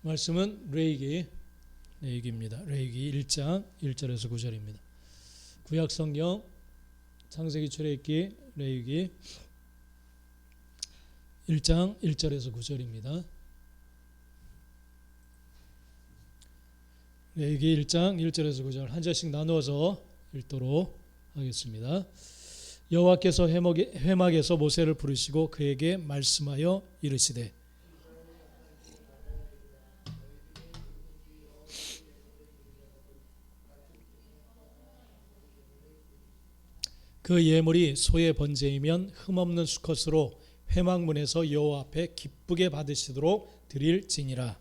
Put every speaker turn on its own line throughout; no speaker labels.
말씀은 레위기입니다. 레위기 1장 1절에서 9절입니다. 구약 성경 창세기 출애굽기 레위기 1장 1절에서 9절입니다. 레위기 1장 1절에서 9절 한 절씩 나누어서 읽도록 하겠습니다. 여호와께서 회막에서 모세를 부르시고 그에게 말씀하여 이르시되 그 예물이 소의 번제이면 흠없는 수컷으로 회막문에서 여호와 앞에 기쁘게 받으시도록 드릴지니라.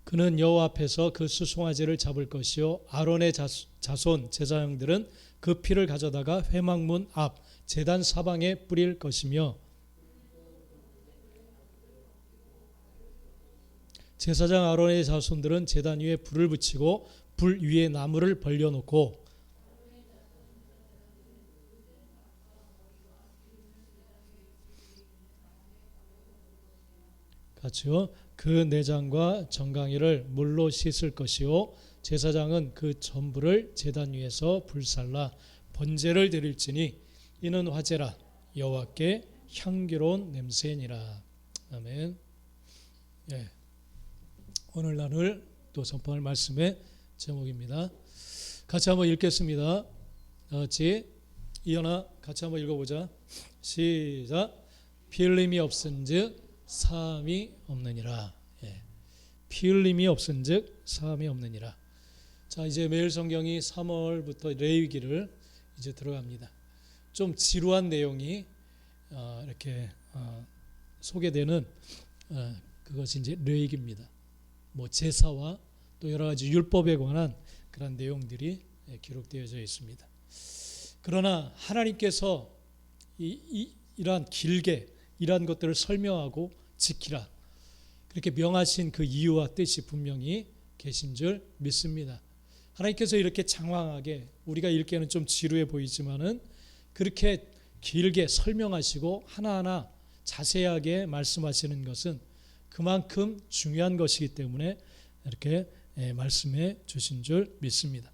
그는 여호와 앞에서 그 수송아지를 잡을 것이요 아론의 자손 제사장들은 그 피를 가져다가 회막문 앞 제단 사방에 뿌릴 것이며 제사장 아론의 자손들은 제단 위에 불을 붙이고 불 위에 나무를 벌려놓고 같이요. 그 내장과 정강이를 물로 씻을 것이요 제사장은 그 전부를 제단 위에서 불살라 번제를 드릴지니 이는 화제라 여호와께 향기로운 냄새니라. 아멘. 예. 오늘 나눌 또 선포할 말씀의 제목입니다. 같이 한번 읽겠습니다. 같이 이현아 같이 한번 읽어보자. 시작. 피 흘림이 없은즉 사함이 없느니라. 예. 피 흘림이 없은즉 사함이 없느니라. 자, 이제 매일 성경이 3월부터 레위기를 이제 들어갑니다. 좀 지루한 내용이 이렇게 소개되는 그것이 이제 레위기입니다. 뭐 제사와 또 여러 가지 율법에 관한 그런 내용들이 기록되어져 있습니다. 그러나 하나님께서 이러한 길게 이러한 것들을 설명하고 지키라 그렇게 명하신 그 이유와 뜻이 분명히 계신 줄 믿습니다. 하나님께서 이렇게 장황하게 우리가 읽기에는 좀 지루해 보이지만은 그렇게 길게 설명하시고 하나하나 자세하게 말씀하시는 것은 그만큼 중요한 것이기 때문에 이렇게 말씀해 주신 줄 믿습니다.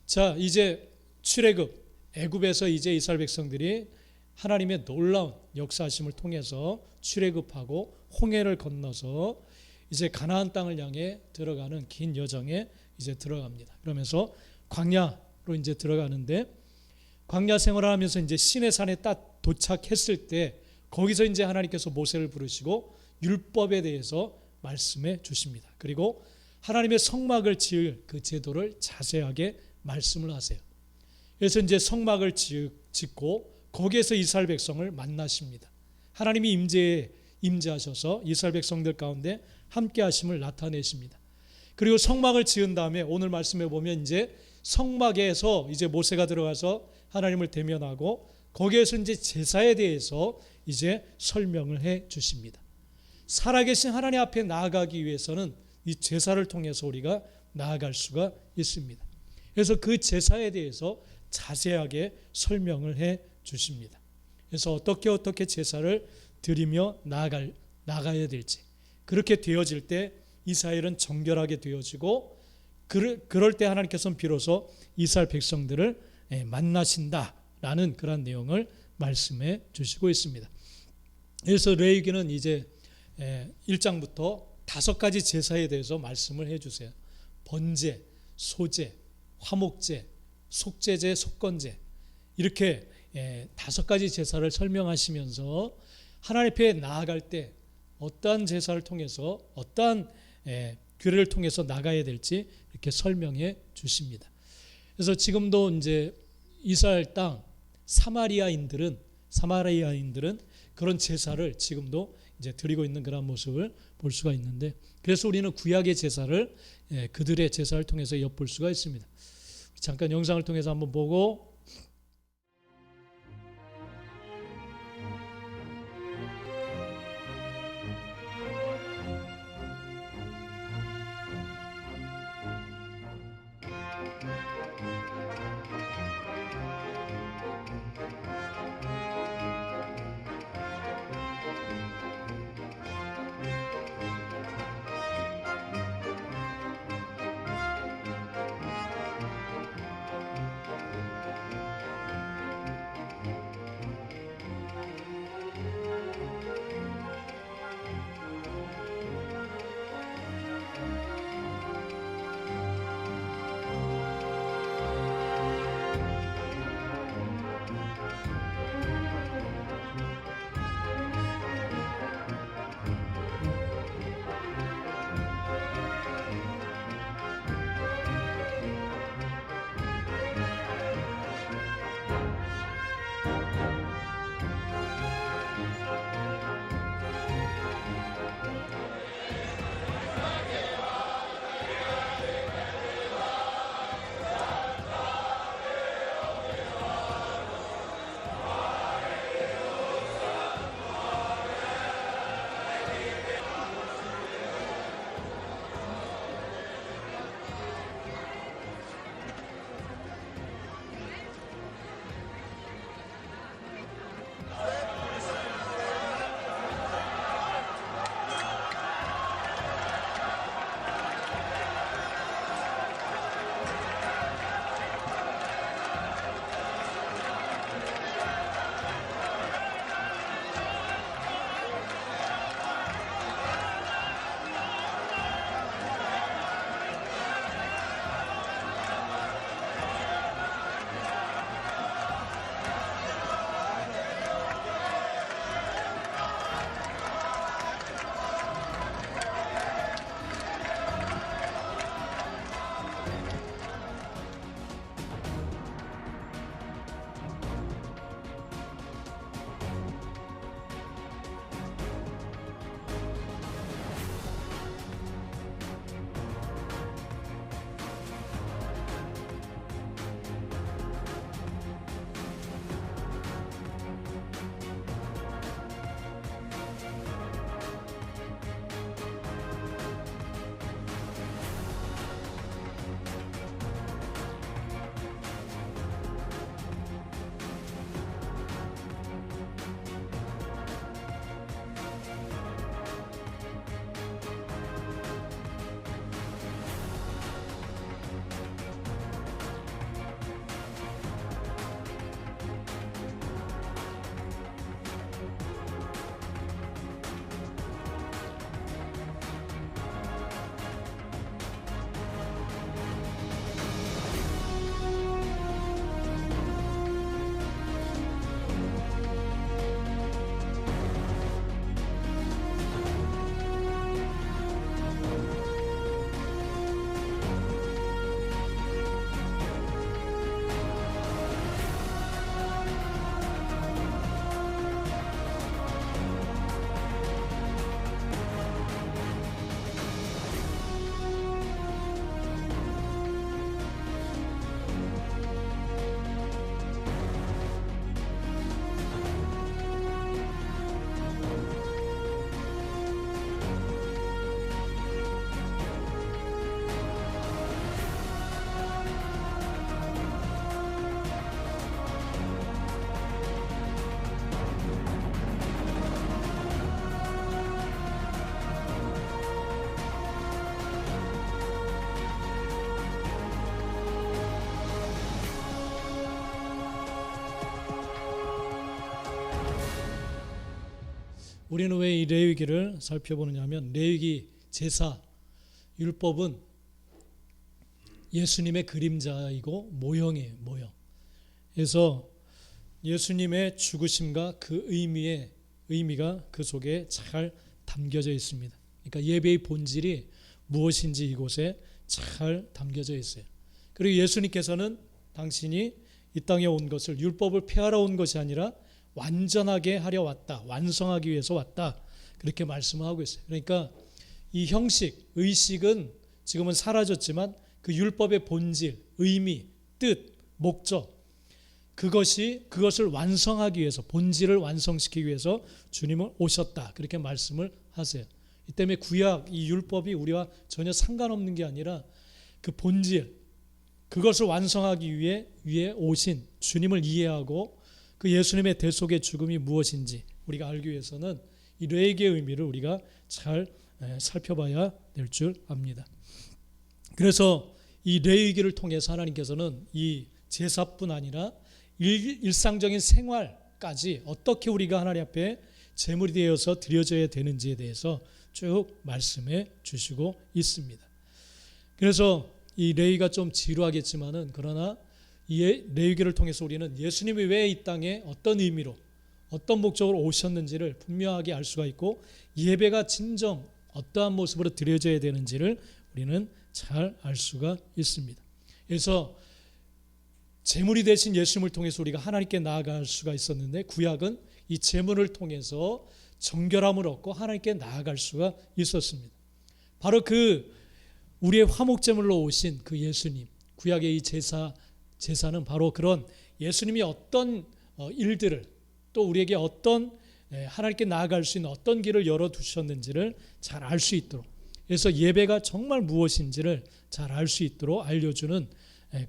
자, 이제 출애굽 애굽에서 이제 이스라엘 백성들이 하나님의 놀라운 역사하심을 통해서 출애굽하고 홍해를 건너서 이제 가나안 땅을 향해 들어가는 긴 여정에 이제 들어갑니다. 그러면서 광야로 이제 들어가는데 광야 생활을 하면서 이제 시내산에 딱 도착했을 때 거기서 이제 하나님께서 모세를 부르시고 율법에 대해서 말씀해 주십니다. 그리고 하나님의 성막을 지을 그 제도를 자세하게 말씀을 하세요. 그래서 이제 성막을 짓고 거기에서 이스라엘 백성을 만나십니다. 하나님이 임재하셔서 이스라엘 백성들 가운데 함께 하심을 나타내십니다. 그리고 성막을 지은 다음에 오늘 말씀해 보면 이제 성막에서 이제 모세가 들어가서 하나님을 대면하고 거기에서 이제 제사에 대해서 이제 설명을 해 주십니다. 살아계신 하나님 앞에 나아가기 위해서는 이 제사를 통해서 우리가 나아갈 수가 있습니다. 그래서 그 제사에 대해서 자세하게 설명을 해 주십니다. 그래서 어떻게 제사를 드리며 나가야 될지 그렇게 되어질 때 이스라엘은 정결하게 되어지고 그럴 때 하나님께서는 비로소 이스라엘 백성들을 만나신다라는 그런 내용을 말씀해 주시고 있습니다. 그래서 레위기는 이제 1장부터 5가지 제사에 대해서 말씀을 해주세요. 번제, 소제, 화목제, 속제제, 속건제 이렇게 5가지 제사를 설명하시면서 하나님 앞에 나아갈 때 어떠한 제사를 통해서 어떠한 규례를 통해서 나가야 될지 이렇게 설명해 주십니다. 그래서 지금도 이제 이스라엘 땅 사마리아인들은 그런 제사를 지금도 이제 드리고 있는 그런 모습을 볼 수가 있는데 그래서 우리는 구약의 제사를 그들의 제사를 통해서 엿볼 수가 있습니다. 잠깐 영상을 통해서 한번 보고 우리는 왜 이 레위기를 살펴보느냐 하면 레위기 제사 율법은 예수님의 그림자이고 모형이에요. 모형. 그래서 예수님의 죽으심과 그 의미가 그 속에 잘 담겨져 있습니다. 그러니까 예배의 본질이 무엇인지 이곳에 잘 담겨져 있어요. 그리고 예수님께서는 당신이 이 땅에 온 것을 율법을 폐하러 온 것이 아니라 완전하게 하려 왔다. 완성하기 위해서 왔다. 그렇게 말씀을 하고 있어요. 그러니까 이 형식, 의식은 지금은 사라졌지만 그 율법의 본질, 의미, 뜻, 목적 그것을 완성하기 위해서 본질을 완성시키기 위해서 주님은 오셨다. 그렇게 말씀을 하세요. 이 때문에 구약 이 율법이 우리와 전혀 상관없는 게 아니라 그 본질 그것을 완성하기 위해 오신 주님을 이해하고 그 예수님의 대속의 죽음이 무엇인지 우리가 알기 위해서는 이 레위기의 의미를 우리가 잘 살펴봐야 될 줄 압니다. 그래서 이 레위기를 통해서 하나님께서는 이 제사뿐 아니라 일상적인 생활까지 어떻게 우리가 하나님 앞에 제물이 되어서 드려져야 되는지에 대해서 쭉 말씀해 주시고 있습니다. 그래서 이 레위기가 좀 지루하겠지만은 그러나 이 레위기를 통해서 우리는 예수님이 왜 이 땅에 어떤 의미로 어떤 목적으로 오셨는지를 분명하게 알 수가 있고 예배가 진정 어떠한 모습으로 드려져야 되는지를 우리는 잘 알 수가 있습니다. 그래서 제물이 되신 예수님을 통해서 우리가 하나님께 나아갈 수가 있었는데 구약은 이 제물을 통해서 정결함을 얻고 하나님께 나아갈 수가 있었습니다. 바로 그 우리의 화목제물로 오신 그 예수님, 구약의 이 제사는 바로 그런 예수님이 어떤 일들을 또 우리에게 어떤 하나님께 나아갈 수 있는 어떤 길을 열어두셨는지를 잘 알 수 있도록 그래서 예배가 정말 무엇인지를 잘 알 수 있도록 알려주는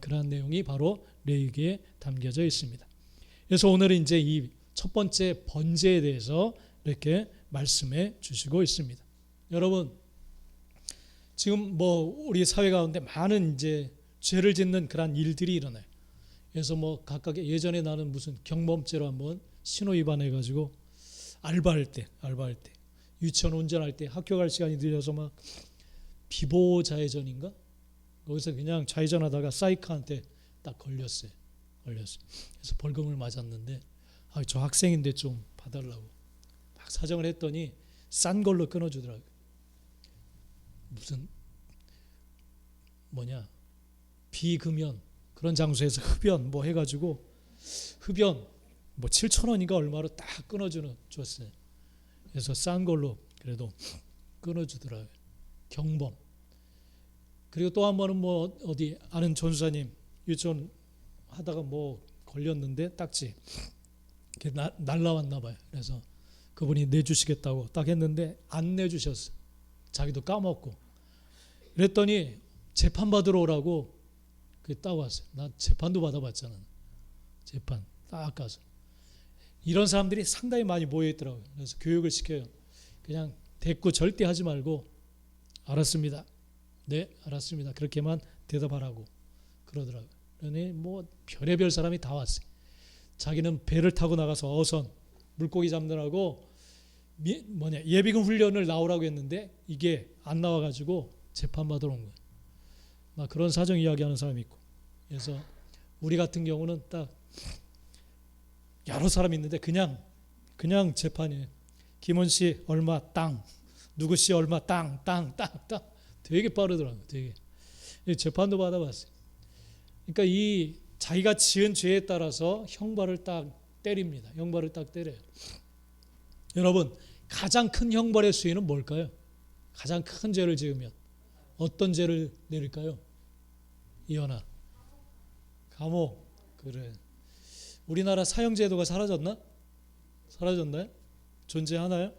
그러한 내용이 바로 레위기에 담겨져 있습니다. 그래서 오늘은 이제 이 첫 번째 번제에 대해서 이렇게 말씀해 주시고 있습니다. 여러분 지금 우리 사회 가운데 많은 이제 죄를 짓는 그런 일들이 일어나요. 그래서 각각의 예전에 나는 무슨 경범죄로 한번 신호 위반해 가지고 알바할 때 유치원 운전할 때 학교 갈 시간이 늦어서 막 비보 좌회전인가? 거기서 그냥 좌회전하다가 사이카한테 딱 걸렸어요. 그래서 벌금을 맞았는데 저 학생인데 좀 봐달라고 막 사정을 했더니 싼 걸로 끊어주더라고요. 무슨 비금연 그런 장소에서 흡연 해가지고 흡연 7,000원인가 얼마로 딱 줬어요. 그래서 싼 걸로 그래도 끊어주더라고요. 경범. 그리고 또 한 번은 어디 아는 전사님 유치원 하다가 걸렸는데 딱지 날라왔나 봐요. 그래서 그분이 내주시겠다고 딱 했는데 안 내주셨어요. 자기도 까먹고. 그랬더니 재판 받으러 오라고 딱 왔어요. 나 재판도 받아봤잖아. 재판 딱 가서. 이런 사람들이 상당히 많이 모여 있더라고요. 그래서 교육을 시켜요. 그냥 대꾸 절대 하지 말고 알았습니다. 네, 알았습니다. 그렇게만 대답하라고 그러더라고요. 그러니 별의별 사람이 다 왔어요. 자기는 배를 타고 나가서 어선 물고기 잡느라고 예비군 훈련을 나오라고 했는데 이게 안 나와가지고 재판받으러 온 거예요. 막 그런 사정 이야기하는 사람이 있고. 그래서 우리 같은 경우는 딱 여러 사람이 있는데 그냥 재판이에요. 김원 씨 얼마 땅, 누구 씨 얼마 땅. 되게 빠르더라고요. 되게. 재판도 받아봤어요. 그러니까 이 자기가 지은 죄에 따라서 형벌을 딱 때립니다. 형벌을 딱 때려요. 여러분 가장 큰 형벌의 수위는 뭘까요? 가장 큰 죄를 지으면 어떤 죄를 내릴까요? 이현아, 감옥. 그래. 우리나라 사형제도가 사라졌나? 사라졌나요? 존재하나요?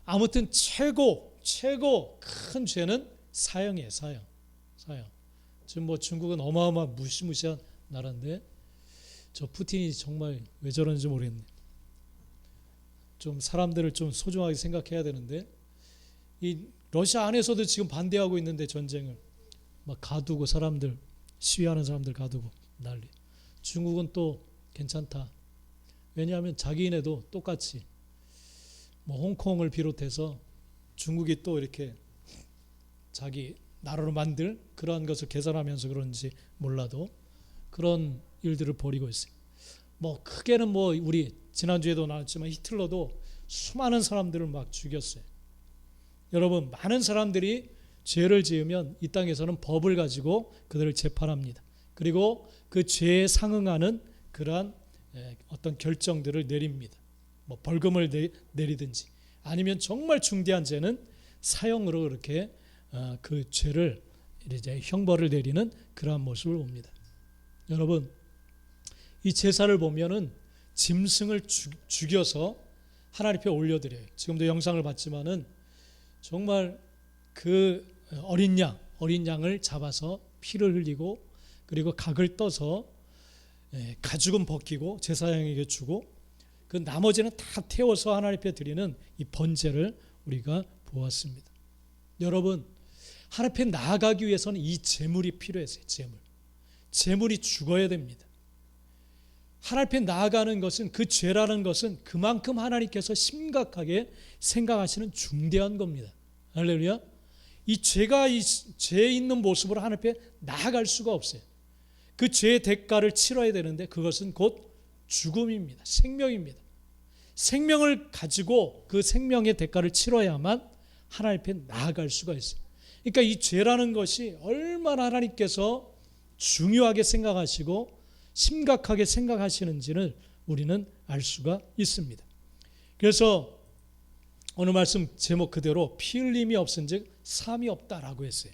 아무튼 최고 큰 죄는 사형이에요. 사형. 지금 중국은 어마어마한 무시무시한 나라인데 저 푸틴이 정말 왜 저러는지 모르겠네. 좀 사람들을 좀 소중하게 생각해야 되는데 이 러시아 안에서도 지금 반대하고 있는데 전쟁을 막 가두고 사람들 시위하는 사람들 가두고 난리. 중국은 또 괜찮다. 왜냐하면 자기네도 똑같이 뭐 홍콩을 비롯해서 중국이 또 이렇게 자기 나라로 만들 그러한 것을 개선하면서 그런지 몰라도 그런 일들을 벌이고 있어요. 뭐 크게는 뭐 우리 지난주에도 나왔지만 히틀러도 수많은 사람들을 막 죽였어요. 여러분, 많은 사람들이 죄를 지으면 이 땅에서는 법을 가지고 그들을 재판합니다. 그리고 그 죄에 상응하는 그러한 어떤 결정들을 내립니다. 뭐 벌금을 내리든지 아니면 정말 중대한 죄는 사형으로 그렇게 그 죄를 이제 형벌을 내리는 그러한 모습을 봅니다. 여러분, 이 제사를 보면은 짐승을 죽여서 하나님 앞에 올려드려요. 지금도 영상을 봤지만은 정말 그 어린 양을 잡아서 피를 흘리고 그리고 각을 떠서 가죽은 벗기고 제사장에게 주고 그 나머지는 다 태워서 하나님 앞에 드리는 이 번제를 우리가 보았습니다. 여러분, 하나님 앞에 나아가기 위해서는 이 제물이 필요했어요. 제물이 죽어야 됩니다. 하나님 앞에 나아가는 것은, 그 죄라는 것은 그만큼 하나님께서 심각하게 생각하시는 중대한 겁니다. 할렐루야. 이 죄가 이 죄에 있는 모습으로 하나님 앞에 나아갈 수가 없어요. 그 죄의 대가를 치러야 되는데 그것은 곧 죽음입니다. 생명입니다. 생명을 가지고 그 생명의 대가를 치러야만 하나님 앞에 나아갈 수가 있어요. 그러니까 이 죄라는 것이 얼마나 하나님께서 중요하게 생각하시고 심각하게 생각하시는지를 우리는 알 수가 있습니다. 그래서 오늘 말씀 제목 그대로 피 흘림이 없은즉 사함이 없다라고 했어요.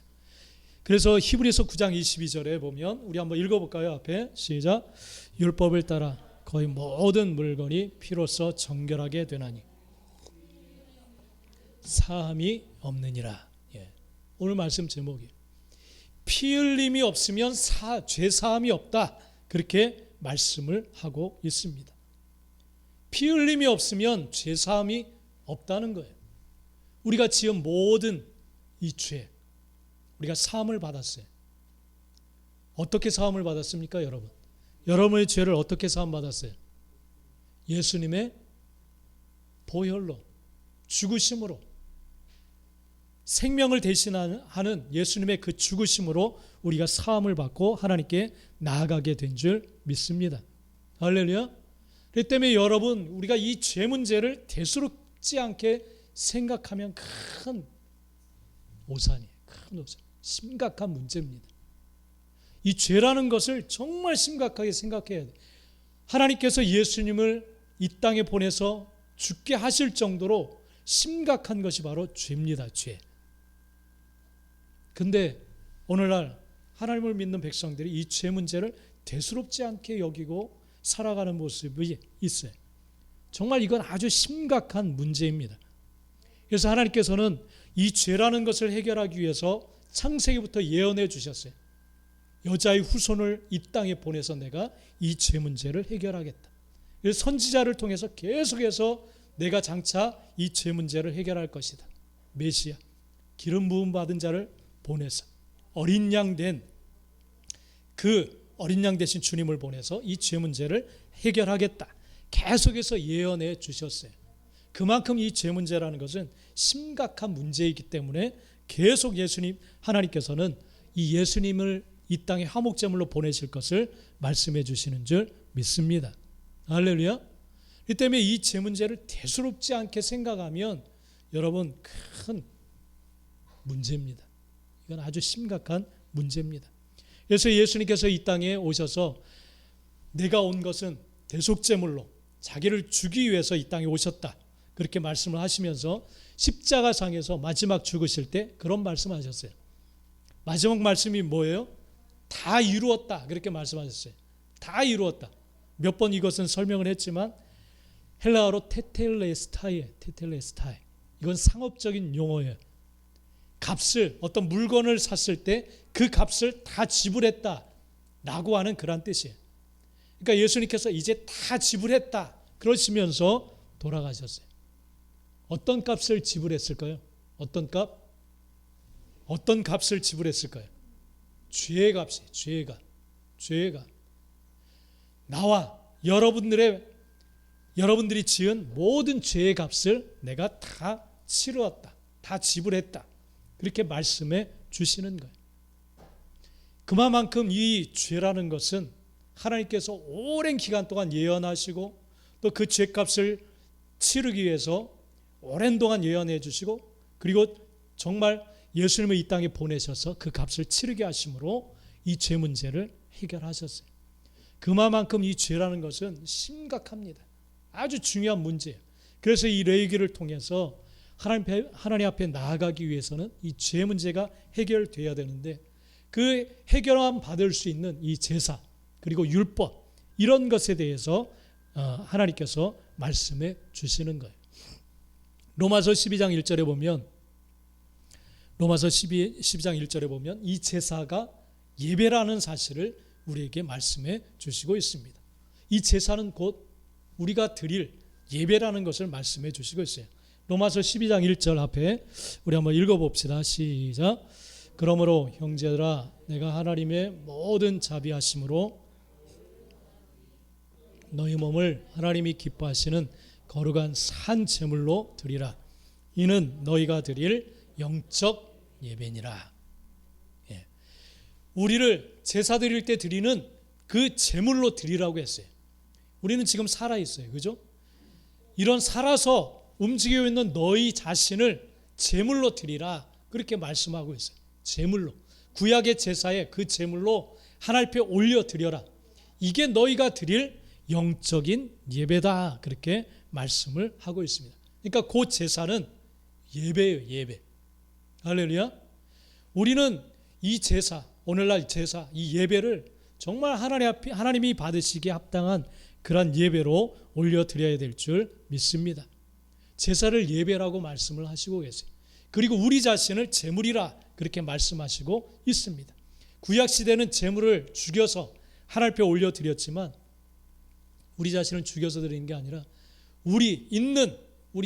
그래서 히브리서 9장 22절에 보면 우리 한번 읽어볼까요? 앞에 시작. 율법을 따라 거의 모든 물건이 피로써 정결하게 되나니 사함이 없느니라. 오늘 말씀 제목이 피 흘림이 없으면 죄 사함이 없다, 그렇게 말씀을 하고 있습니다. 피 흘림이 없으면 죄 사함이 없다는 거예요. 우리가 지은 모든 이 죄, 우리가 사함을 받았어요. 어떻게 사함을 받았습니까, 여러분? 여러분의 죄를 어떻게 사함 받았어요? 예수님의 보혈로, 죽으심으로, 생명을 대신하는 예수님의 그 죽으심으로 우리가 사함을 받고 하나님께 나아가게 된 줄 믿습니다. 할렐루야. 그렇기 때문에 여러분, 우리가 이 죄 문제를 대수롭지 않게 생각하면 큰 오산이에요. 큰 오산. 심각한 문제입니다. 이 죄라는 것을 정말 심각하게 생각해야 돼요. 하나님께서 예수님을 이 땅에 보내서 죽게 하실 정도로 심각한 것이 바로 죄입니다. 죄. 근데 오늘날 하나님을 믿는 백성들이 이 죄 문제를 대수롭지 않게 여기고 살아가는 모습이 있어요. 정말 이건 아주 심각한 문제입니다. 그래서 하나님께서는 이 죄라는 것을 해결하기 위해서 창세기부터 예언해 주셨어요. 여자의 후손을 이 땅에 보내서 내가 이 죄 문제를 해결하겠다. 그래서 선지자를 통해서 계속해서 내가 장차 이 죄 문제를 해결할 것이다. 메시아, 기름 부음 받은 자를 보내서 어린 양 된 그 어린 양 되신 주님을 보내서 이 죄 문제를 해결하겠다. 계속해서 예언해 주셨어요. 그만큼 이 죄 문제라는 것은 심각한 문제이기 때문에 계속 하나님께서는 이 예수님을 이 땅에 화목제물로 보내실 것을 말씀해 주시는 줄 믿습니다. 할렐루야. 이 때문에 이 죄 문제를 대수롭지 않게 생각하면 여러분 큰 문제입니다. 이건 아주 심각한 문제입니다. 그래서 예수님께서 이 땅에 오셔서 내가 온 것은 대속제물로 자기를 주기 위해서 이 땅에 오셨다, 그렇게 말씀을 하시면서 십자가상에서 마지막 죽으실 때 그런 말씀하셨어요. 마지막 말씀이 뭐예요? 다 이루었다, 그렇게 말씀하셨어요. 다 이루었다. 몇 번 이것은 설명을 했지만 헬라어로 테텔레스타이에요. 테텔레스타이. 이건 상업적인 용어예요. 값을, 어떤 물건을 샀을 때 그 값을 다 지불했다 라고 하는 그런 뜻이에요. 그러니까 예수님께서 이제 다 지불했다 그러시면서 돌아가셨어요. 어떤 값을 지불했을까요? 어떤 값? 어떤 값을 지불했을까요? 죄의 값이에요. 죄의 값. 나와 여러분들의 여러분들이 지은 모든 죄의 값을 내가 다 치루었다, 다 지불했다, 그렇게 말씀해 주시는 거예요. 그만큼 이 죄라는 것은 하나님께서 오랜 기간 동안 예언하시고 또 그 죄값을 치르기 위해서 오랜 동안 예언해 주시고 그리고 정말 예수님을 이 땅에 보내셔서 그 값을 치르게 하심으로 이 죄 문제를 해결하셨어요. 그만큼 이 죄라는 것은 심각합니다. 아주 중요한 문제예요. 그래서 이 레위기를 통해서 하나님 앞에 나아가기 위해서는 이 죄 문제가 해결돼야 되는데 그 해결함 받을 수 있는 이 제사 그리고 율법 이런 것에 대해서 하나님께서 말씀해 주시는 거예요. 로마서 12장 1절에 보면 이 제사가 예배라는 사실을 우리에게 말씀해 주시고 있습니다. 이 제사는 곧 우리가 드릴 예배라는 것을 말씀해 주시고 있어요. 로마서 12장 1절 앞에 우리 한번 읽어봅시다. 시작. 그러므로 형제들아 내가 하나님의 모든 자비하심으로 너희 몸을 하나님이 기뻐하시는 거룩한 산 제물로 드리라. 이는 너희가 드릴 영적 예배니라. 예. 우리를 제사 드릴 때 드리는 그 제물로 드리라고 했어요. 우리는 지금 살아 있어요. 그죠? 이런 살아서 움직이고 있는 너희 자신을 제물로 드리라. 그렇게 말씀하고 있어요. 제물로. 구약의 제사에 그 제물로 하나님 앞에 올려 드려라. 이게 너희가 드릴 영적인 예배다. 그렇게 말씀을 하고 있습니다. 그러니까 그 제사는 예배예요. 예배. 할렐루야. 우리는 이 제사, 오늘날 제사, 이 예배를 정말 하나님이 받으시기에 합당한 그런 예배로 올려드려야 될 줄 믿습니다. 제사를 예배라고 말씀을 하시고 계세요. 그리고 우리 자신을 제물이라 그렇게 말씀하시고 있습니다. 구약시대는 제물을 죽여서 하나님 앞에 올려드렸지만 우리 자신을 죽여서 드리는 게 아니라 우리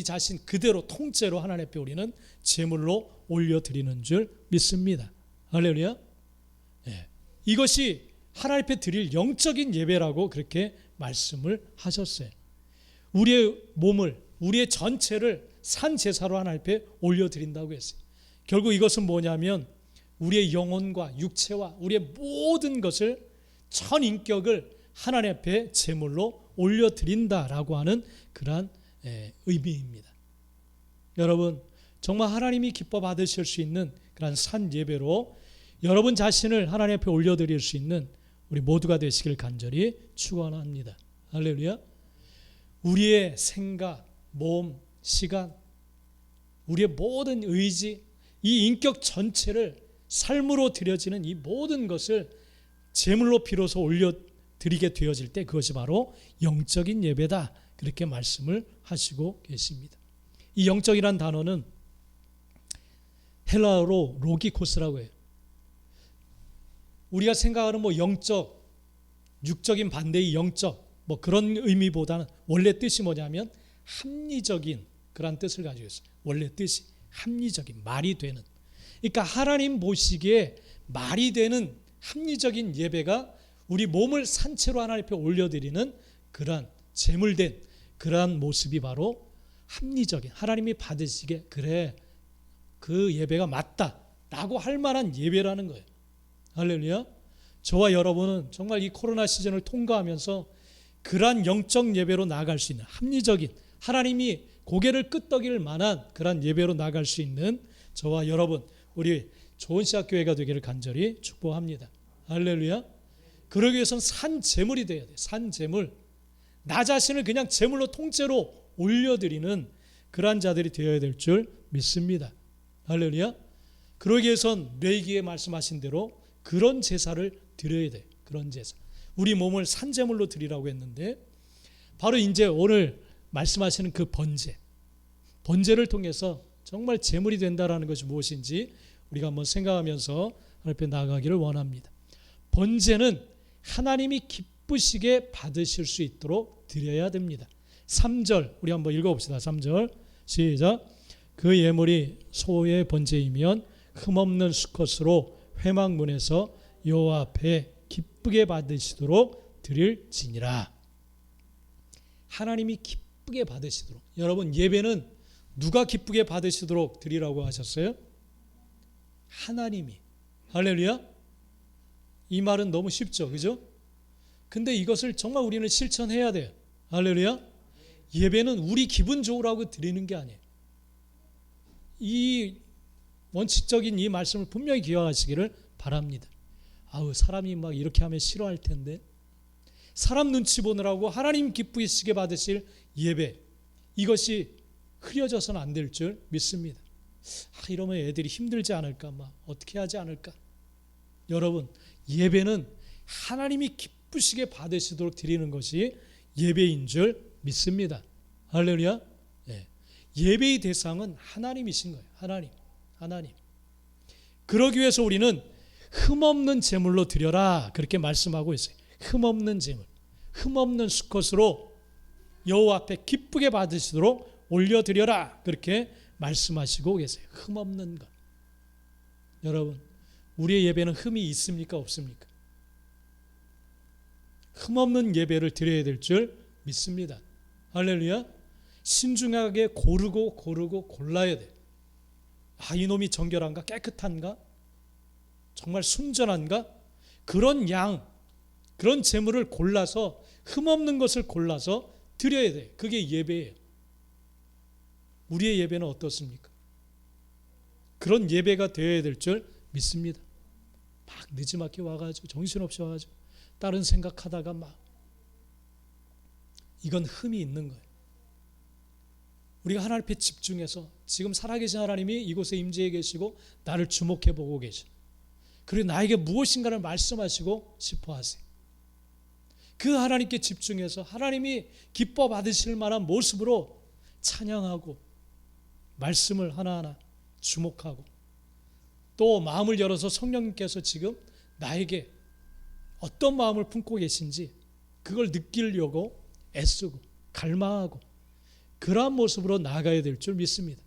자신 그대로 통째로 하나님 앞에 우리는 제물로 올려드리는 줄 믿습니다. 할렐루야. 네. 이것이 하나님 앞에 드릴 영적인 예배라고 그렇게 말씀을 하셨어요. 우리의 몸을, 우리의 전체를 산 제사로 하나님 앞에 올려드린다고 했어요. 결국 이것은 뭐냐면 우리의 영혼과 육체와 우리의 모든 것을 전 인격을 하나님 앞에 제물로 올려드린다라고 하는 그러한 의미입니다. 여러분 정말 하나님이 기뻐 받으실 수 있는 그런 산 예배로 여러분 자신을 하나님 앞에 올려드릴 수 있는 우리 모두가 되시길 간절히 축원합니다. 할렐루야. 우리의 생각, 몸, 시간, 우리의 모든 의지, 이 인격 전체를 삶으로 드려지는 이 모든 것을 제물로 비로소 올려드리게 되어질 때 그것이 바로 영적인 예배다. 그렇게 말씀을 하시고 계십니다. 이 영적이란 단어는 헬라어로 로기코스라고 해요. 우리가 생각하는 영적, 육적인 반대의 영적 그런 의미보다는 원래 뜻이 뭐냐면 합리적인 그런 뜻을 가지고 있어요. 원래 뜻이 합리적인, 말이 되는. 그러니까 하나님 보시기에 말이 되는 합리적인 예배가 우리 몸을 산채로 하나님 앞에 올려드리는 그러한 제물된 그러한 모습이 바로 합리적인, 하나님이 받으시기에 그래 그 예배가 맞다라고 할 만한 예배라는 거예요. 할렐루야. 저와 여러분은 정말 이 코로나 시즌을 통과하면서 그러한 영적 예배로 나아갈 수 있는 합리적인, 하나님이 고개를 끄덕일 만한 그러한 예배로 나아갈 수 있는 저와 여러분, 우리 좋은 시작교회가 되기를 간절히 축복합니다. 할렐루야. 그러기 위해서는 산 제물이 돼야 돼요. 산 제물. 나 자신을 그냥 제물로 통째로 올려드리는 그러한 자들이 되어야 될 줄 믿습니다. 할렐루야. 그러기 위해서는 레위기에 말씀하신 대로 그런 제사를 드려야 돼요. 그런 제사. 우리 몸을 산 제물로 드리라고 했는데 바로 이제 오늘 말씀하시는 그 번제를 통해서 정말 제물이 된다라는 것이 무엇인지 우리가 한번 생각하면서 하나님 앞에 나아가기를 원합니다. 번제는 하나님이 기쁘시게 받으실 수 있도록 드려야 됩니다. 3절 우리 한번 읽어봅시다. 3절 시작. 그 예물이 소의 번제이면 흠없는 수컷으로 회막문에서 여호와 앞에 기쁘게 받으시도록 드릴지니라. 하나님이 기쁘게 받으시도록. 여러분, 예배는 누가 기쁘게 받으시도록 드리라고 하셨어요? 하나님이. 할렐루야. 이 말은 너무 쉽죠, 그죠? 근데 이것을 정말 우리는 실천해야 돼요. 할렐루야. 예배는 우리 기분 좋으라고 드리는 게 아니에요. 이 원칙적인 이 말씀을 분명히 기억하시기를 바랍니다. 아우, 사람이 막 이렇게 하면 싫어할 텐데, 사람 눈치 보느라고 하나님 기쁘시게 받으실 예배, 이것이 흐려져서는 안 될 줄 믿습니다. 이러면 애들이 힘들지 않을까, 막 어떻게 하지 않을까. 여러분, 예배는 하나님이 기쁘시게 받으시도록 드리는 것이 예배인 줄 믿습니다. 할렐루야. 예배의 대상은 하나님이신 거예요. 하나님. 그러기 위해서 우리는 흠없는 제물로 드려라, 그렇게 말씀하고 있어요. 흠없는 제물, 흠없는 수컷으로 여호와 앞에 기쁘게 받으시도록 올려드려라, 그렇게 말씀하시고 계세요. 흠없는 것. 여러분, 우리의 예배는 흠이 있습니까, 없습니까? 흠없는 예배를 드려야 될 줄 믿습니다. 할렐루야. 신중하게 고르고 골라야 돼. 이놈이 정결한가, 깨끗한가, 정말 순전한가, 그런 그런 제물을 골라서, 흠없는 것을 골라서 드려야 돼. 그게 예배예요. 우리의 예배는 어떻습니까? 그런 예배가 되어야 될 줄 믿습니다. 막 늦지막히 와가지고, 정신없이 와가지고 다른 생각하다가 이건 흠이 있는 거예요. 우리가 하나님 앞에 집중해서, 지금 살아계신 하나님이 이곳에 임재해 계시고 나를 주목해 보고 계셔. 그리고 나에게 무엇인가를 말씀하시고 싶어 하세요. 그 하나님께 집중해서 하나님이 기뻐 받으실 만한 모습으로 찬양하고, 말씀을 하나하나 주목하고, 또 마음을 열어서 성령님께서 지금 나에게 어떤 마음을 품고 계신지 그걸 느끼려고 애쓰고 갈망하고, 그러한 모습으로 나아가야 될 줄 믿습니다.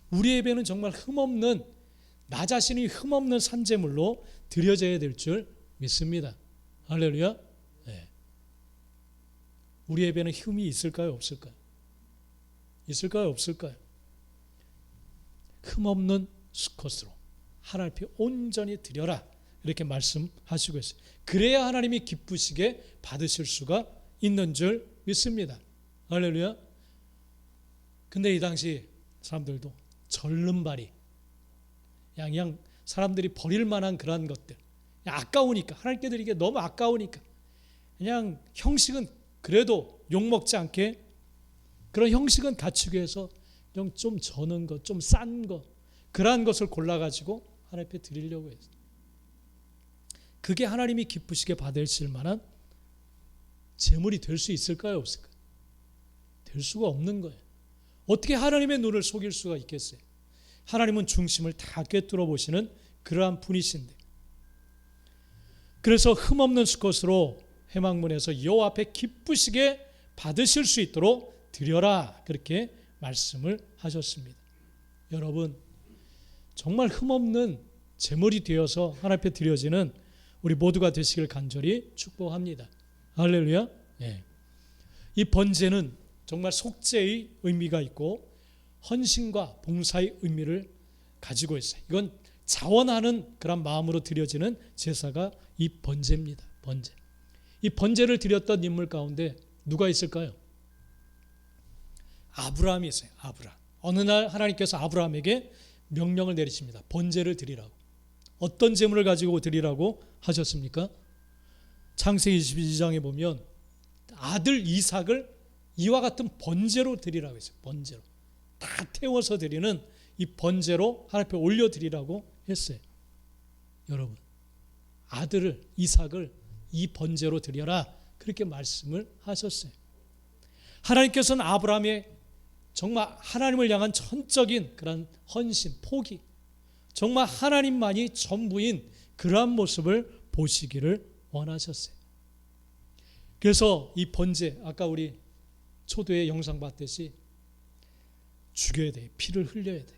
우리의 예배는 정말 흠없는, 나 자신이 흠없는 산제물로 드려져야 될 줄 믿습니다. 할렐루야. 우리의 예배는 흠이 있을까요, 없을까요? 있을까요, 없을까요? 흠없는 수컷으로 하나님 앞에 온전히 드려라, 이렇게 말씀하시고 있어요. 그래야 하나님이 기쁘시게 받으실 수가 있는 줄 믿습니다. 할렐루야. 근데 이 당시 사람들도 절름발이, 그냥 사람들이 버릴 만한 그런 것들, 아까우니까, 하나님께 드리기에 너무 아까우니까 그냥 형식은 그래도 욕먹지 않게 그런 형식은 갖추기 위해서 좀 저는 것, 좀 싼 것, 그러한 것을 골라가지고 하나님 앞에 드리려고 했어요. 그게 하나님이 기쁘시게 받으실 만한 제물이 될 수 있을까요, 없을까요? 될 수가 없는 거예요. 어떻게 하나님의 눈을 속일 수가 있겠어요? 하나님은 중심을 다 꿰뚫어 보시는 그러한 분이신데, 그래서 흠없는 수컷으로 회막문에서 여호와 앞에 기쁘시게 받으실 수 있도록 드려라, 그렇게 말씀을 하셨습니다. 여러분, 정말 흠없는 제물이 되어서 하나님 앞에 드려지는 우리 모두가 되시길 간절히 축복합니다. 할렐루야. 이 번제는 정말 속죄의 의미가 있고 헌신과 봉사의 의미를 가지고 있어요. 이건 자원하는 그런 마음으로 드려지는 제사가 이 번제입니다. 번제. 이 번제를 드렸던 인물 가운데 누가 있을까요? 아브라함이 있어요. 아브라함. 어느 날 하나님께서 아브라함에게 명령을 내리십니다. 번제를 드리라고. 어떤 제물을 가지고 드리라고 하셨습니까? 창세기 22장에 보면 아들 이삭을 이와 같은 번제로 드리라고 했어요. 번제로. 다 태워서 드리는 이 번제로 하나님 앞에 올려드리라고 했어요. 여러분, 아들을, 이삭을 이 번제로 드려라, 그렇게 말씀을 하셨어요. 하나님께서는 아브라함의 정말 하나님을 향한 전적인 그런 헌신, 포기, 정말 하나님만이 전부인 그러한 모습을 보시기를 원하셨어요. 그래서 이 번제, 아까 우리 초도의 영상 봤듯이 죽여야 돼, 피를 흘려야 돼,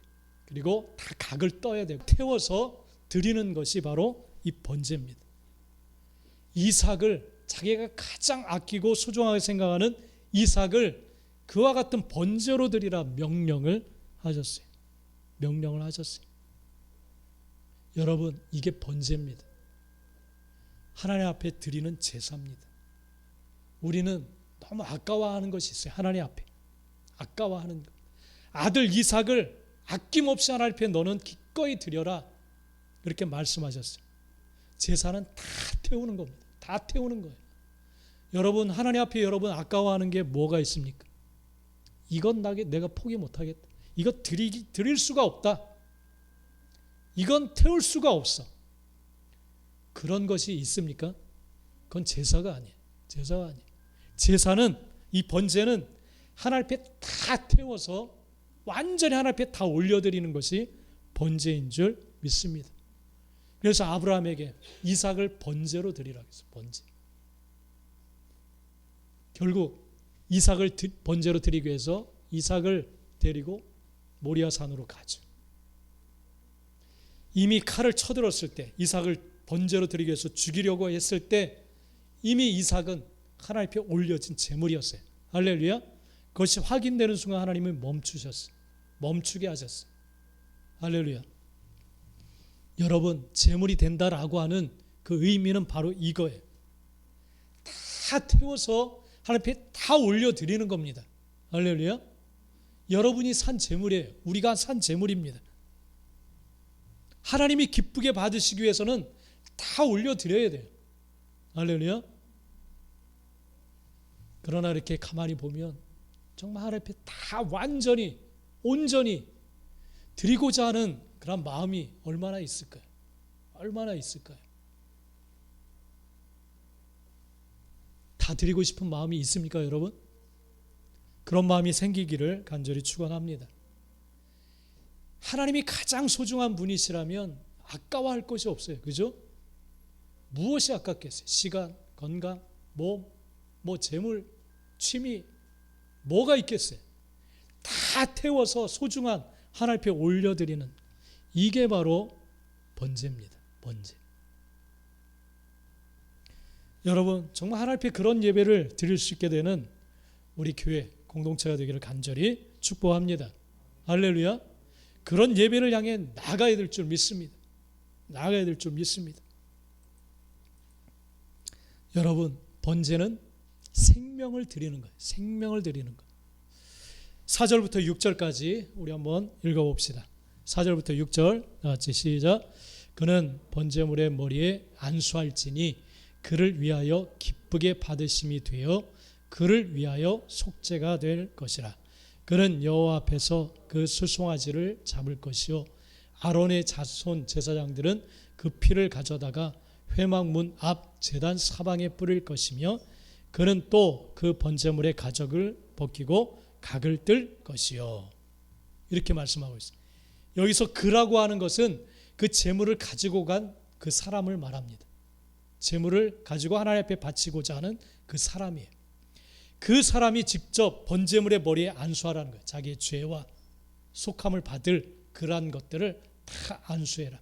그리고 다 각을 떠야 돼, 태워서 드리는 것이 바로 이 번제입니다. 이삭을 자기가 가장 아끼고 소중하게 생각하는 이삭을 그와 같은 번제로 드리라 명령을 하셨어요. 명령을 하셨어요. 여러분, 이게 번제입니다. 하나님 앞에 드리는 제사입니다. 우리는 너무 아까워하는 것이 있어요. 하나님 앞에 아까워하는 것. 아들 이삭을 아낌없이 하나님 앞에 너는 기꺼이 드려라, 그렇게 말씀하셨어요. 제사는 다 태우는 겁니다. 다 태우는 거예요. 여러분, 하나님 앞에 여러분 아까워하는 게 뭐가 있습니까? 이건 내가 포기 못하겠다, 이거 드릴 수가 없다, 이건 태울 수가 없어, 그런 것이 있습니까? 그건 제사가 아니에요. 제사가 아니에요. 제사는, 이 번제는 하나님 앞에 다 태워서 완전히 하나님 앞에 다 올려드리는 것이 번제인 줄 믿습니다. 그래서 아브라함에게 이삭을 번제로 드리라고 했어요. 번제. 결국 이삭을 번제로 드리기 위해서 이삭을 데리고 모리아 산으로 가죠. 이미 칼을 쳐들었을 때, 이삭을 번제로 드리기 위해서 죽이려고 했을 때 이미 이삭은 하나님 앞에 올려진 제물이었어요. 할렐루야. 그것이 확인되는 순간 하나님은 멈추셨어요. 멈추게 하셨어요. 할렐루야. 여러분, 제물이 된다라고 하는 그 의미는 바로 이거예요. 다 태워서 하나님 앞에 다 올려드리는 겁니다. 할렐루야. 여러분이 산 제물이에요. 우리가 산 제물입니다. 하나님이 기쁘게 받으시기 위해서는 다 올려드려야 돼요. 할렐루야. 그러나 이렇게 가만히 보면 정말 하나님 앞에 다 완전히 온전히 드리고자 하는 그런 마음이 얼마나 있을까요? 얼마나 있을까요? 다 드리고 싶은 마음이 있습니까, 여러분? 그런 마음이 생기기를 간절히 축원합니다. 하나님이 가장 소중한 분이시라면 아까워할 것이 없어요. 그죠? 무엇이 아깝겠어요? 시간, 건강, 몸, 재물, 취미, 뭐가 있겠어요? 다 태워서 소중한 하나님 앞에 올려드리는, 이게 바로 번제입니다. 번제. 여러분, 정말 하나님 앞에 그런 예배를 드릴 수 있게 되는 우리 교회 공동체가 되기를 간절히 축복합니다. 할렐루야. 그런 예배를 향해 나가야 될 줄 믿습니다. 나가야 될 줄 믿습니다. 여러분, 번제는 생명을 드리는 거예요. 생명을 드리는 거. 4절부터 6절까지 우리 한번 읽어봅시다. 4절부터 6절 같이 시작. 그는 번제물의 머리에 안수할지니 그를 위하여 기쁘게 받으심이 되어 그를 위하여 속죄가 될 것이라. 그는 여호와 앞에서 그 수송아지를 잡을 것이요 아론의 자손 제사장들은 그 피를 가져다가 회막문 앞 제단 사방에 뿌릴 것이며 그는 또 그 번제물의 가적을 벗기고 각을 뜰 것이요. 이렇게 말씀하고 있습니다. 여기서 그라고 하는 것은 그 제물을 가지고 간 그 사람을 말합니다. 제물을 가지고 하나님 앞에 바치고자 하는 그 사람이에요. 그 사람이 직접 번제물의 머리에 안수하라는 거예요. 자기의 죄와 속함을 받을 그러한 것들을 다 안수해라.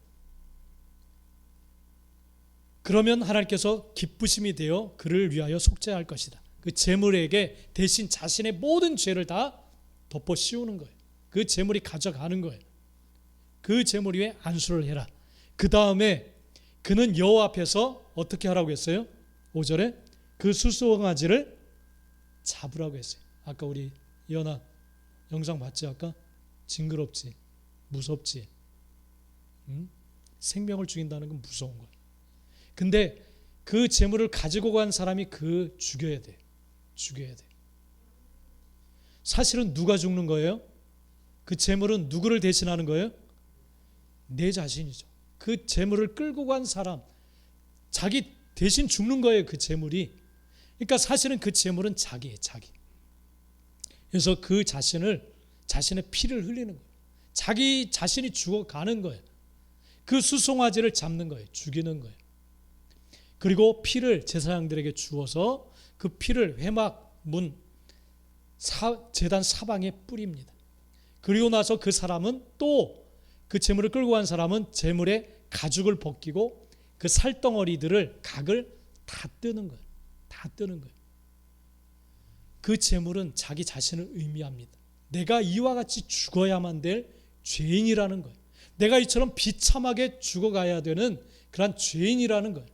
그러면 하나님께서 기쁘심이 되어 그를 위하여 속죄할 것이다. 그 제물에게 대신 자신의 모든 죄를 다 덮어 씌우는 거예요. 그 제물이 가져가는 거예요. 그 제물 위에 안수를 해라. 그 다음에 그는 여호와 앞에서 어떻게 하라고 했어요? 5절에 그 수송아지를 잡으라고 했어요. 아까 우리 이현아 영상 봤지? 아까 징그럽지, 무섭지. 생명을 죽인다는 건 무서운 거예요. 근데 그 제물을 가지고 간 사람이 죽여야 돼. 죽여야 돼. 사실은 누가 죽는 거예요? 그 제물은 누구를 대신하는 거예요? 내 자신이죠. 그 제물을 끌고 간 사람, 자기 대신 죽는 거예요. 그 제물이. 그러니까 사실은 그 제물은 자기예요. 자기. 그래서 그 자신의 피를 흘리는 거예요. 자기 자신이 죽어가는 거예요. 그 수송아지를 잡는 거예요. 죽이는 거예요. 그리고 피를 제사장들에게 주어서 그 피를 회막 문 제단 사방에 뿌립니다. 그리고 나서 그 사람은 또 그 제물을 끌고 간 사람은 제물의 가죽을 벗기고 그 살덩어리들을 각을 다 뜨는 거예요. 다 뜨는 거예요. 그 제물은 자기 자신을 의미합니다. 내가 이와 같이 죽어야만 될 죄인이라는 거예요. 내가 이처럼 비참하게 죽어가야 되는 그런 죄인이라는 거예요.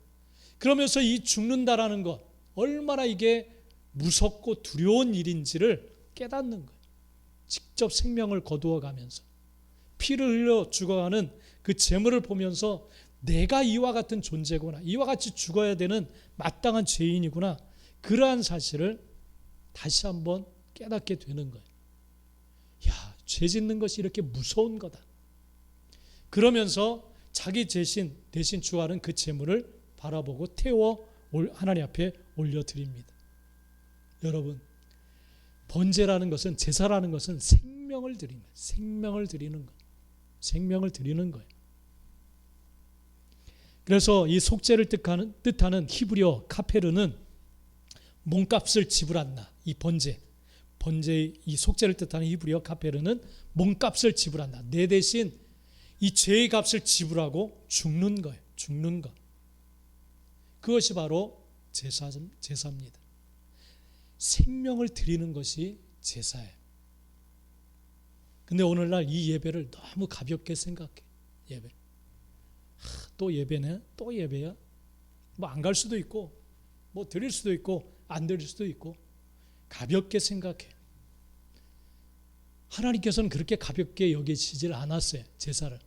그러면서 이 죽는다라는 것, 얼마나 이게 무섭고 두려운 일인지를 깨닫는 거예요. 직접 생명을 거두어가면서 피를 흘려 죽어가는 그 제물을 보면서 내가 이와 같은 존재구나, 이와 같이 죽어야 되는 마땅한 죄인이구나, 그러한 사실을 다시 한번 깨닫게 되는 거예요. 야, 죄 짓는 것이 이렇게 무서운 거다. 그러면서 자기 대신 주하는 그 제물을 바라보고 태워 하나님 앞에 올려드립니다. 여러분, 번제라는 것은, 제사라는 것은 생명을 드리는 거예요. 생명을 드리는 거예요. 생명을 드리는 거예요. 그래서 이 속죄를 뜻하는 히브리어 카페르는 몸값을 지불한다. 이 번제의 이 속죄를 뜻하는 히브리어 카페르는 몸값을 지불한다. 내 대신 이 죄의 값을 지불하고 죽는 거예요. 죽는 것. 그것이 바로 제사입니다. 생명을 드리는 것이 제사예요. 근데 오늘날 이 예배를 너무 가볍게 생각해. 예배. 또 예배네? 또 예배야? 뭐 안 갈 수도 있고, 뭐 드릴 수도 있고, 안 드릴 수도 있고, 가볍게 생각해. 하나님께서는 그렇게 가볍게 여기시질 않았어요, 제사를.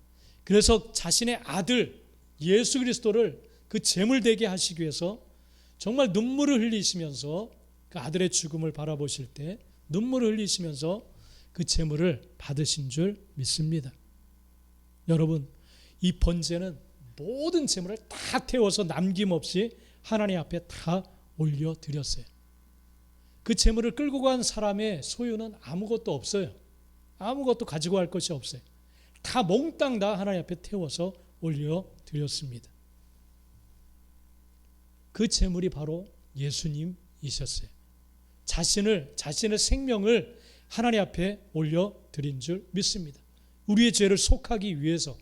그래서 자신의 아들 예수 그리스도를 그 제물 되게 하시기 위해서 정말 눈물을 흘리시면서 그 아들의 죽음을 바라보실 때 눈물을 흘리시면서 그 제물을 받으신 줄 믿습니다. 여러분, 이 번제는 모든 제물을 다 태워서 남김없이 하나님 앞에 다 올려드렸어요. 그 제물을 끌고 간 사람의 소유는 아무것도 없어요. 아무것도 가지고 갈 것이 없어요. 다 몽땅 다 하나님 앞에 태워서 올려드렸습니다. 그 제물이 바로 예수님이셨어요. 자신의 생명을 하나님 앞에 올려드린 줄 믿습니다. 우리의 죄를 속하기 위해서.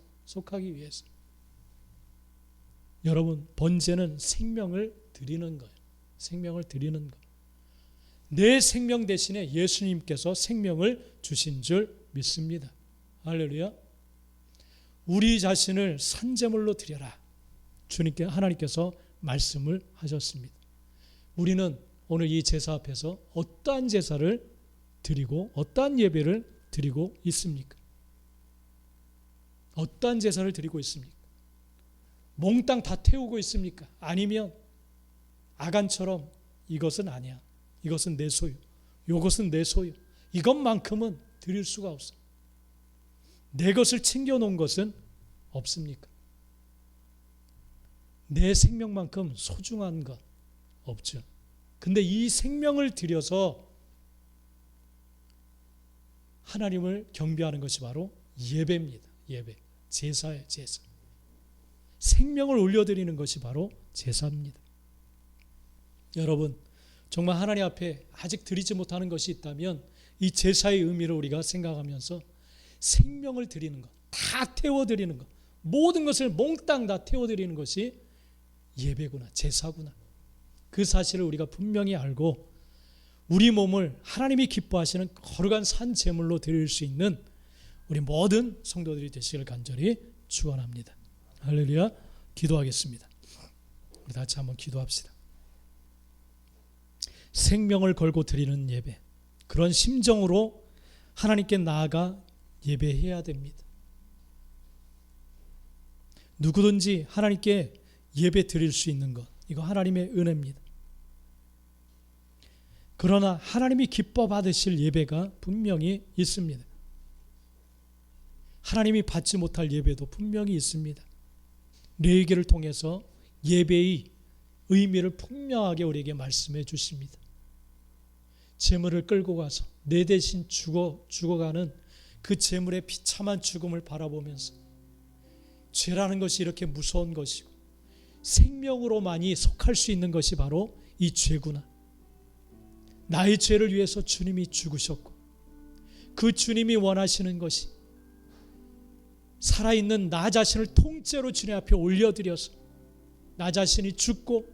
여러분, 번제는 생명을 드리는 거예요. 생명을 드리는 거. 내 생명 대신에 예수님께서 생명을 주신 줄 믿습니다. 할렐루야. 우리 자신을 산제물로 드려라. 하나님께서 말씀을 하셨습니다. 우리는 오늘 이 제사 앞에서 어떠한 제사를 드리고 어떠한 예배를 드리고 있습니까? 어떠한 제사를 드리고 있습니까? 몽땅 다 태우고 있습니까? 아니면 아간처럼 이것은 아니야, 이것은 내 소유, 이것은 내 소유, 이것만큼은 드릴 수가 없어, 내 것을 챙겨놓은 것은 없습니까? 내 생명만큼 소중한 것 없죠. 근데 이 생명을 들여서 하나님을 경배하는 것이 바로 예배입니다. 예배, 제사예요. 제사. 생명을 올려드리는 것이 바로 제사입니다. 여러분, 정말 하나님 앞에 아직 드리지 못하는 것이 있다면 이 제사의 의미를 우리가 생각하면서 생명을 드리는 것, 다 태워드리는 것, 모든 것을 몽땅 다 태워드리는 것이 예배구나, 제사구나. 그 사실을 우리가 분명히 알고 우리 몸을 하나님이 기뻐하시는 거룩한 산 제물로 드릴 수 있는 우리 모든 성도들이 되시길 간절히 축원합니다. 할렐루야. 기도하겠습니다. 우리 같이 한번 기도합시다. 생명을 걸고 드리는 예배, 그런 심정으로 하나님께 나아가 예배해야 됩니다. 누구든지 하나님께 예배 드릴 수 있는 것, 이거 하나님의 은혜입니다. 그러나 하나님이 기뻐 받으실 예배가 분명히 있습니다. 하나님이 받지 못할 예배도 분명히 있습니다. 레위기를 통해서 예배의 의미를 분명하게 우리에게 말씀해 주십니다. 제물을 끌고 가서 내 대신 죽어가는 그 제물의 비참한 죽음을 바라보면서 죄라는 것이 이렇게 무서운 것이고 생명으로만이 속할 수 있는 것이 바로 이 죄구나. 나의 죄를 위해서 주님이 죽으셨고 그 주님이 원하시는 것이 살아있는 나 자신을 통째로 주님 앞에 올려드려서 나 자신이 죽고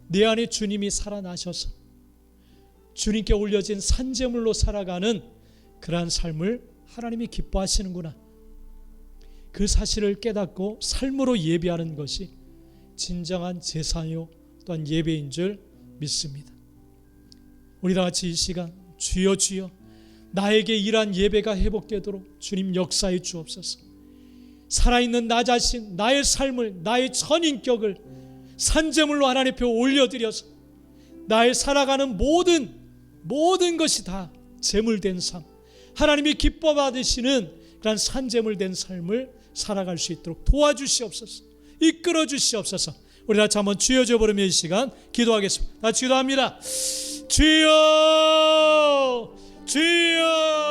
내 안에 주님이 살아나셔서 주님께 올려진 산제물로 살아가는 그러한 삶을 하나님이 기뻐하시는구나. 그 사실을 깨닫고 삶으로 예배하는 것이 진정한 제사요 또한 예배인 줄 믿습니다. 우리 다 같이 이 시간 주여 주여 나에게 이러한 예배가 회복되도록 주님 역사해 주옵소서. 살아있는 나 자신, 나의 삶을, 나의 전인격을 산제물로 하나님 앞에 올려드려서 나의 살아가는 모든 것이 다 제물된 삶, 하나님이 기뻐 받으시는 그런 산제물된 삶을 살아갈 수 있도록 도와주시옵소서. 이끌어 주시옵소서. 우리 다 한번 주여 주여 부르며 이 시간 기도하겠습니다. 다 기도합니다. 주여 주여